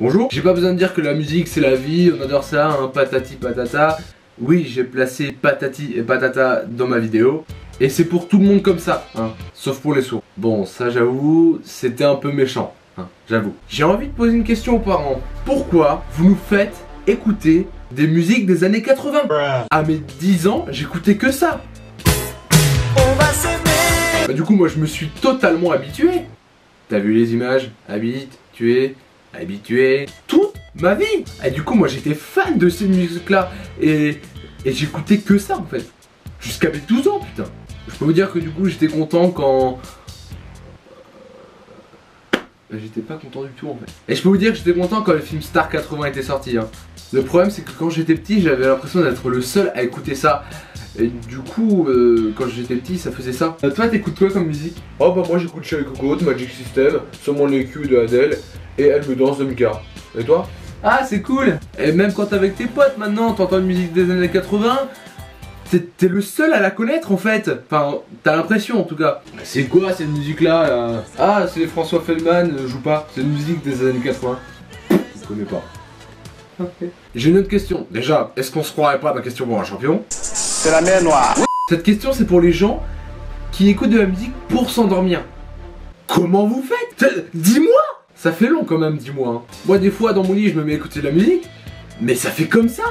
Bonjour. J'ai pas besoin de dire que la musique c'est la vie, on adore ça, hein, patati patata. Oui, j'ai placé patati et patata dans ma vidéo. Et c'est pour tout le monde comme ça, hein, sauf pour les sourds. Bon, ça j'avoue, c'était un peu méchant, hein, j'avoue. J'ai envie de poser une question aux parents. Pourquoi vous nous faites écouter des musiques des années 80? À mes 10 ans, j'écoutais que ça. On va s'aimer. Bah, du coup, moi je me suis totalement habitué. T'as vu les images? Habitué, toute ma vie. Et du coup, moi j'étais fan de ces musiques-là. Et j'écoutais que ça en fait. Jusqu'à mes 12 ans, putain. Je peux vous dire que du coup, j'étais content quand... J'étais pas content du tout en fait. Et je peux vous dire que j'étais content quand le film Star 80 était sorti, hein. Le problème c'est que quand j'étais petit, j'avais l'impression d'être le seul à écouter ça. Et du coup, quand j'étais petit, ça faisait ça. Toi, t'écoutes quoi comme musique? Oh bah moi j'écoute Cherry Coco de Magic System, Someone Like You de Adele et Elle me danse de Mika. Et toi? Ah, c'est cool. Et même quand t'es avec tes potes maintenant, t'entends une musique des années 80, t'es le seul à la connaître en fait. Enfin, t'as l'impression en tout cas. C'est quoi cette musique là? Ah, c'est François Feldman, joue pas. C'est une musique des années 80. Je connais pas. Okay. J'ai une autre question. Déjà, est-ce qu'on se croirait pas dans la question pour un champion? C'est la mer Noire. Cette question c'est pour les gens qui écoutent de la musique pour s'endormir. Comment vous faites? Dis-moi! Ça fait long quand même, dis-moi. Hein. Moi des fois dans mon lit je me mets à écouter de la musique, mais ça fait comme ça.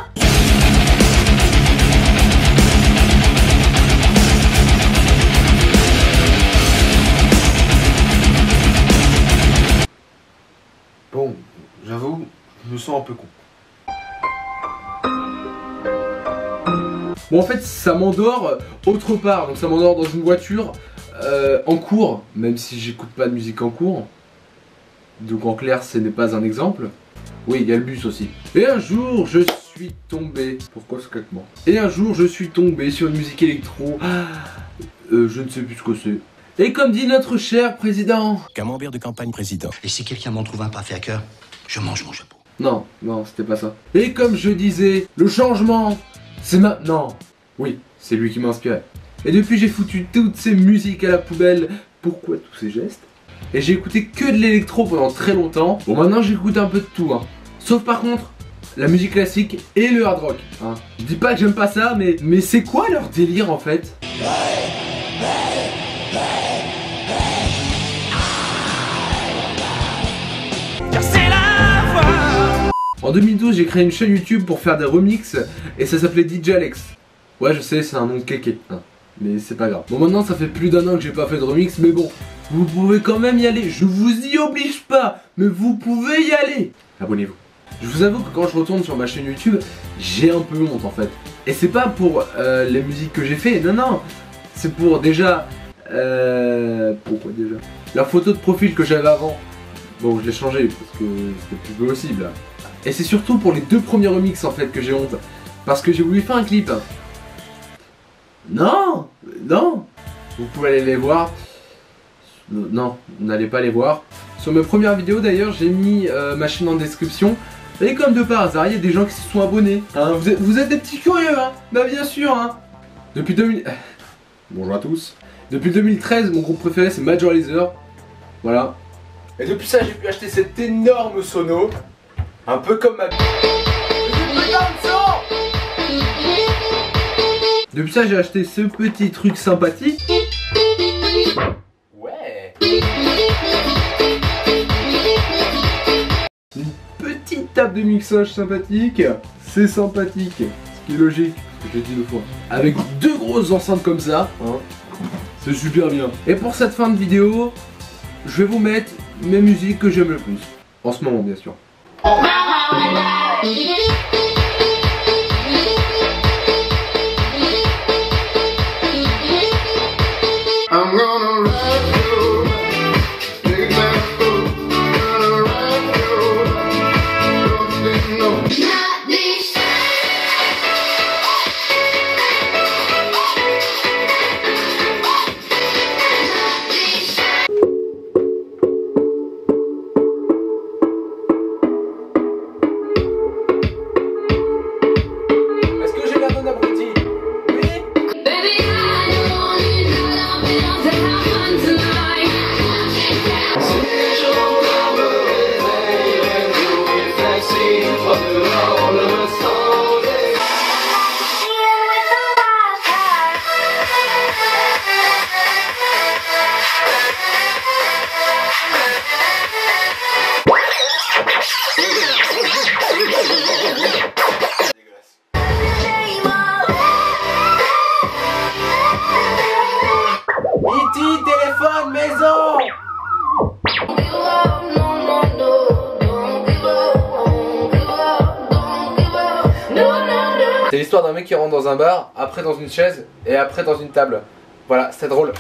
Bon, j'avoue, je me sens un peu con. Bon en fait ça m'endort autre part, donc ça m'endort dans une voiture, en cours, même si j'écoute pas de musique en cours. Donc en clair ce n'est pas un exemple. Oui, il y a le bus aussi. Et un jour je suis tombé... Pourquoi ce claquement? Et un jour je suis tombé sur une musique électro. Je ne sais plus ce que c'est. Et comme dit notre cher président... Camembert de campagne président. Et si quelqu'un m'en trouve un pas fait à cœur, je mange mon chapeau. Non, non, c'était pas ça. Et comme je disais, le changement, c'est maintenant. Oui, c'est lui qui m'a inspiré. Et depuis j'ai foutu toutes ces musiques à la poubelle. Pourquoi tous ces gestes? Et j'ai écouté que de l'électro pendant très longtemps. Bon maintenant j'écoute un peu de tout, hein. Sauf par contre, la musique classique et le hard rock, hein. Je dis pas que j'aime pas ça, mais c'est quoi leur délire en fait? En 2012, j'ai créé une chaîne YouTube pour faire des remixes et ça s'appelait DJ Alex. Ouais, je sais, c'est un nom de kéké, hein, mais c'est pas grave. Bon, maintenant, ça fait plus d'un an que j'ai pas fait de remix, mais bon, vous pouvez quand même y aller. Je vous y oblige pas, mais vous pouvez y aller. Abonnez-vous. Je vous avoue que quand je retourne sur ma chaîne YouTube, j'ai un peu honte en fait. Et c'est pas pour les musiques que j'ai fait, non, non. C'est pour déjà... pourquoi déjà? La photo de profil que j'avais avant. Bon, je l'ai changé parce que c'était plus possible. Et c'est surtout pour les deux premiers remixes en fait que j'ai honte. Parce que j'ai voulu faire un clip. Non, non. Vous pouvez aller les voir. Non, vous n'allez pas les voir. Sur mes premières vidéos d'ailleurs, j'ai mis ma chaîne en description. Et comme de par hasard, il y a des gens qui se sont abonnés. Hein, vous êtes des petits curieux, hein. Bah bien sûr, hein. Depuis 2000... Bonjour à tous. Depuis 2013, mon groupe préféré c'est Major Lazer. Voilà. Et depuis ça, j'ai pu acheter cet énorme sono. Un peu comme ma... Depuis ça, j'ai acheté ce petit truc sympathique. Ouais. Une petite table de mixage sympathique. C'est sympathique. Ce qui est logique, parce que j'ai dit deux fois. Avec deux grosses enceintes comme ça. Hein. C'est super bien. Et pour cette fin de vidéo, je vais vous mettre mes musiques que j'aime le plus. En ce moment, bien sûr. I'm gonna ride you, take that foot, gonna ride you, don't you know? Not this. C'est l'histoire d'un mec qui rentre dans un bar, après dans une chaise et après dans une table. Voilà, c'est drôle.